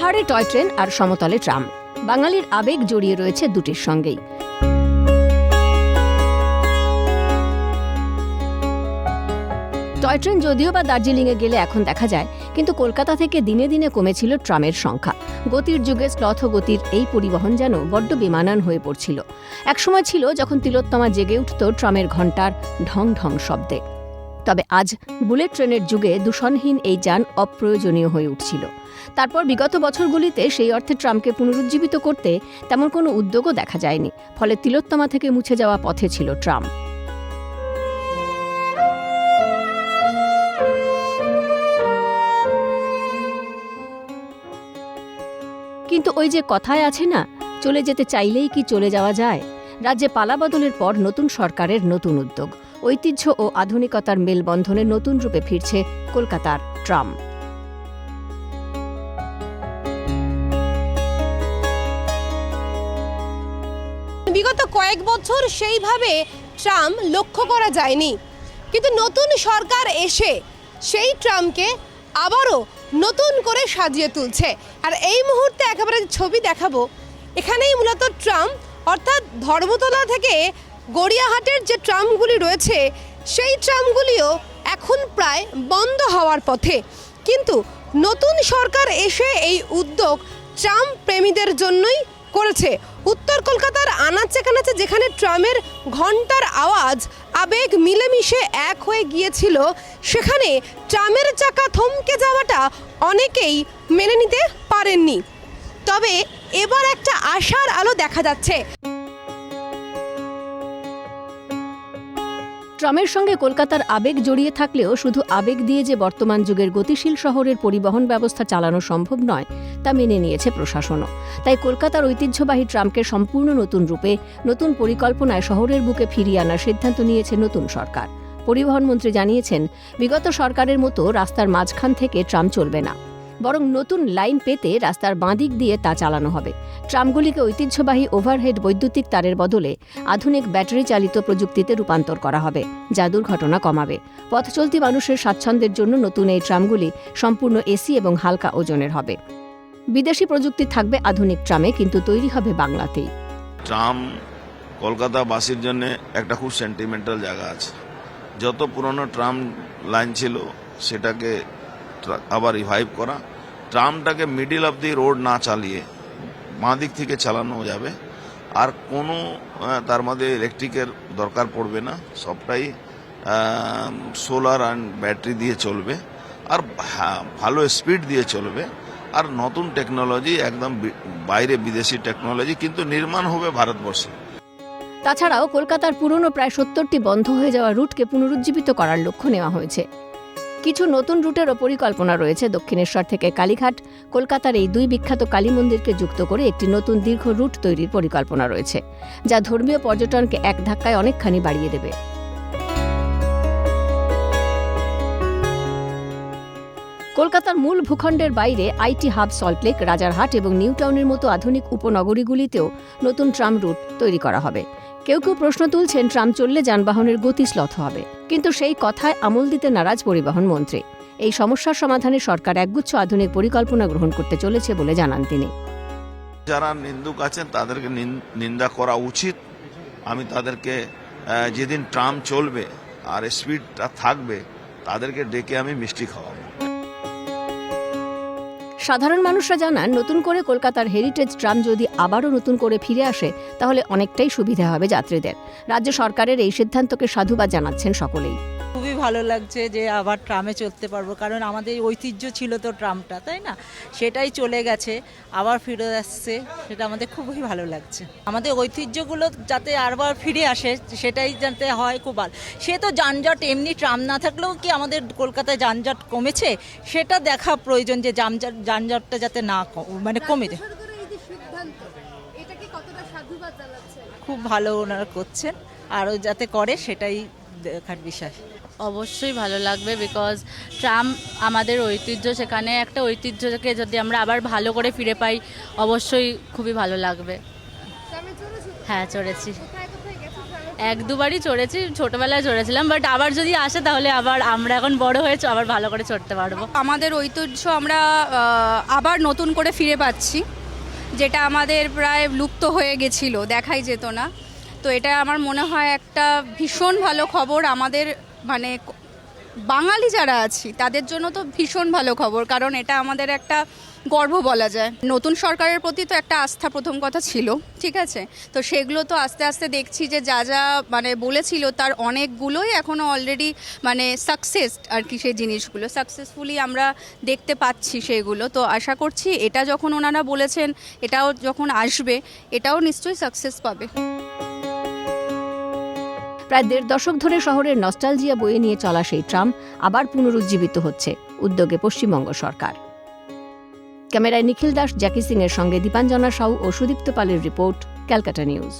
পাহাড়ে toy train আর সমতলে tram, বাঙালির আবেগ জড়িয়ে রয়েছে দুটির সঙ্গেই। টয় ট্রেন যদিও বা দার্জিলিংয়ে গেলে এখন দেখা যায়, কিন্তু কলকাতা থেকে দিনে দিনে কমেছিল ট্রামের সংখ্যা। গতির যুগে স্লথ গতির এই পরিবহন যেন বড্ড বেমানান হয়ে পড়ছিল। একসময় ছিল যখন তিলোত্তমা জেগে উঠত ট্রামের ঘণ্টার ঢং ঢং শব্দে। তবে আজ বুলেট ট্রেনের যুগে দূষণহীন এই যান অপ্রয়োজনীয় হয়ে উঠছিল। তারপর বিগত বছরগুলিতে সেই অর্থে ট্রামকে পুনরুজ্জীবিত করতে তেমন কোনো উদ্যোগও দেখা যায়নি। ফলে তিলোত্তমা থেকে মুছে যাওয়া পথে ছিল ট্রাম। কিন্তু ওই যে কথায় আছে না, চলে যেতে চাইলেই কি চলে যাওয়া যায়। রাজ্যে পালাবদলের পর নতুন সরকারের নতুন উদ্যোগ, ঐতিহ্য ও আধুনিকতার মেলবন্ধনে নতুন রূপে ফিরছে কলকাতার ট্রাম। বিগত কয়েক বছর সেইভাবে ট্রাম লক্ষ্য করা যায়নি, কিন্তু নতুন সরকার এসে সেই ট্রামকে আবারও নতুন করে সাজিয়ে তুলছে। আর এই মুহূর্তে একেবারে ছবি দেখাবো, এখানেই মূলত ট্রাম, অর্থাৎ ধর্মতলা থেকে গড়িয়াহাটের যে ট্রামগুলি রয়েছে সেই ট্রামগুলিও এখন প্রায় বন্ধ হওয়ার পথে। কিন্তু নতুন সরকার এসে এই উদ্যোগ ট্রাম প্রেমীদের জন্যই করেছে। উত্তর কলকাতার আনাচে কানাচে যেখানে ট্রামের ঘণ্টার আওয়াজ আবেগ মিলেমিশে এক হয়ে গিয়েছিল, সেখানে ট্রামের চাকা থমকে যাওয়াটা অনেকেই মেনে নিতে পারেননি। তবে এবার একটা আশার আলো দেখা যাচ্ছে। ট্রামের সঙ্গে কলকাতার আবেগ জড়িয়ে থাকলেও শুধু আবেগ দিয়ে যে বর্তমান যুগের গতিশীল শহরের পরিবহন ব্যবস্থা চালানো সম্ভব নয়, তা মেনে নিয়েছে প্রশাসনও। তাই কলকাতার ঐতিহ্যবাহী ট্রামকে সম্পূর্ণ নতুন রূপে, নতুন পরিকল্পনায় শহরের বুকে ফিরিয়ে আনার সিদ্ধান্ত নিয়েছে নতুন সরকার। পরিবহন মন্ত্রী জানিয়েছেন, বিগত সরকারের মতো রাস্তার মাঝখান থেকে ট্রাম চলবে না, বরং নতুন লাইন পেতে রাস্তার বাঁদিক দিয়ে তা চালানো হবে। ট্রামগুলিকে ঐতিহ্যবাহী ওভারহেড বৈদ্যুতিক তারের বদলে আধুনিক ব্যাটারি চালিত প্রযুক্তিতে রূপান্তর করা হবে, যা দুর্ঘটনা কমাবে। পথ চলতি মানুষের স্বাচ্ছন্দ্যের জন্য নতুন এই ট্রামগুলি সম্পূর্ণ এসি এবং হালকা ওজনের হবে। বিদেশি প্রযুক্তি থাকবে আধুনিক ট্রামে, কিন্তু তৈরি হবে বাংলাতেই। ট্রাম কলকাতাবাসীর জন্য একটা খুব সেন্টিমেন্টাল জায়গা আছে। যত পুরনো ট্রাম লাইন ছিল সেটাকে আবার রিভাইভ করা, ট্রামটাকে মিডিল অফ দি রোড না চালিয়ে বাঁ দিক থেকে চালানো যাবে। আর কোনো তার মধ্যে ইলেকট্রিকের দরকার পড়বে না, সবটাই সোলার অ্যান্ড ব্যাটারি দিয়ে চলবে, আর ভালো স্পিড দিয়ে চলবে। আর নতুন টেকনোলজি, একদম বাইরে বিদেশি টেকনোলজি, কিন্তু নির্মাণ হবে ভারতবর্ষে। তাছাড়াও কলকাতার পুরনো প্রায় 70টি বন্ধ হয়ে যাওয়া রুটকে পুনরুজ্জীবিত করার লক্ষ্য নেওয়া হয়েছে। কিছু নতুন রুটেরও পরিকল্পনা রয়েছে। দক্ষিণেশ্বর থেকে কালীঘাট, কলকাতার এই দুই বিখ্যাত কালী মন্দিরকে যুক্ত করে একটি নতুন দীর্ঘ রুট তৈরির পরিকল্পনা রয়েছে, যা ধর্মীয় পর্যটনকে এক ধাক্কায় অনেকখানি বাড়িয়ে দেবে। কলকাতার মূল ভূখণ্ডের বাইরে আইটি হাব সল্টলেক, রাজারহাট এবং নিউ টাউনের মতো আধুনিক উপনগরীগুলিতেও নতুন ট্রাম রুট তৈরি করা হবে। কেউ কেউ প্রশ্ন তুলছেন, ট্রাম চললে যানবাহনের গতি শ্লথ হবে, কিন্তু সেই কথায় আমল দিতে নারাজ পরিবহন মন্ত্রী। এই সমস্যার সমাধানে সরকার একগুচ্ছ আধুনিক পরিকল্পনা গ্রহণ করতে চলেছে বলে জানান তিনি। যারা নিন্দুক আছেন তাদেরকে নিন্দা করা উচিত। আমি তাদেরকে যেদিন ট্রাম চলবে আর স্পিডটা থাকবে, তাদেরকে ডেকে আমি মিষ্টি খাওয়াবো। সাধারণ মানুষরা জানান, নতুন করে কলকাতার হেরিটেজ ট্রাম যদি আবারও নতুন করে ফিরে আসে, তাহলে অনেকটাই সুবিধা হবে যাত্রীদের। রাজ্য সরকারের এই সিদ্ধান্তকে সাধুবাদ জানাচ্ছেন সকলেই। খুবই ভালো লাগছে যে আবার ট্রামে চলতে পারবো, কারণ আমাদের ঐতিহ্য ছিল তো ট্রামটা, তাই না? সেটাই চলে গেছে, আবার ফিরে আসছে, সেটা আমাদের খুবই ভালো লাগছে। আমাদের ঐতিহ্যগুলো যাতে আবার ফিরে আসে সেটাই যাতে হয়, খুব ভালো। সে তো যানজট, এমনি ট্রাম না থাকলেও কি আমাদের কলকাতায় যানজট কমেছে, সেটা দেখা প্রয়োজন, যে যানজটটা যাতে না কমে যায়। খুব ভালো ওনারা করছেন, আরও যাতে করে সেটাই দেখার বিষয়। অবশ্যই ভালো লাগবে, বিকজ ট্রাম আমাদের ঐতিহ্য, সেখানে একটা ঐতিহ্যকে যদি আমরা আবার ভালো করে ফিরে পাই, অবশ্যই খুবই ভালো লাগবে। হ্যাঁ, চড়েছি। এক দুবারই চড়েছি, ছোটবেলায় চড়েছিলাম, বাট আবার যদি আসে তাহলে আবার আমরা এখন বড় হয়েছে আবার ভালো করে চড়তে পারবো। আমাদের ঐতিহ্য আমরা আবার নতুন করে ফিরে পাচ্ছি, যেটা আমাদের প্রায় লুপ্ত হয়ে গেছিল, দেখাই যেত না। তো এটা আমার মনে হয় একটা ভীষণ ভালো খবর আমাদের, মানে বাঙালি যারা আছি তাদের জন্য তো ভীষণ ভালো খবর, কারণ এটা আমাদের একটা গর্ব বলা যায়। নতুন সরকারের প্রতি তো একটা আস্থা প্রথম কথা ছিল, ঠিক আছে, তো সেগুলো তো আস্তে আস্তে দেখছি যে যা যা মানে বলেছিল তার অনেকগুলোই এখনও অলরেডি মানে সাকসেস আর কি, সেই জিনিসগুলো সাকসেসফুলি আমরা দেখতে পাচ্ছি সেগুলো। তো আশা করছি এটা যখন ওনারা বলেছেন এটাও যখন আসবে এটাও নিশ্চয়ই সাকসেস পাবে। প্রায় ১.৫ দশক ধরে শহরের নস্টালজিয়া বয়ে নিয়ে চলা সেই ট্রাম আবার পুনরুজ্জীবিত হচ্ছে উদ্যোগে পশ্চিমবঙ্গ সরকার। ক্যামেরায় নিখিল দাস, জ্যাকি সিং এর সঙ্গে দীপাঞ্জনা সাউ ও সুদীপ্ত পালের রিপোর্ট, ক্যালকাটা নিউজ।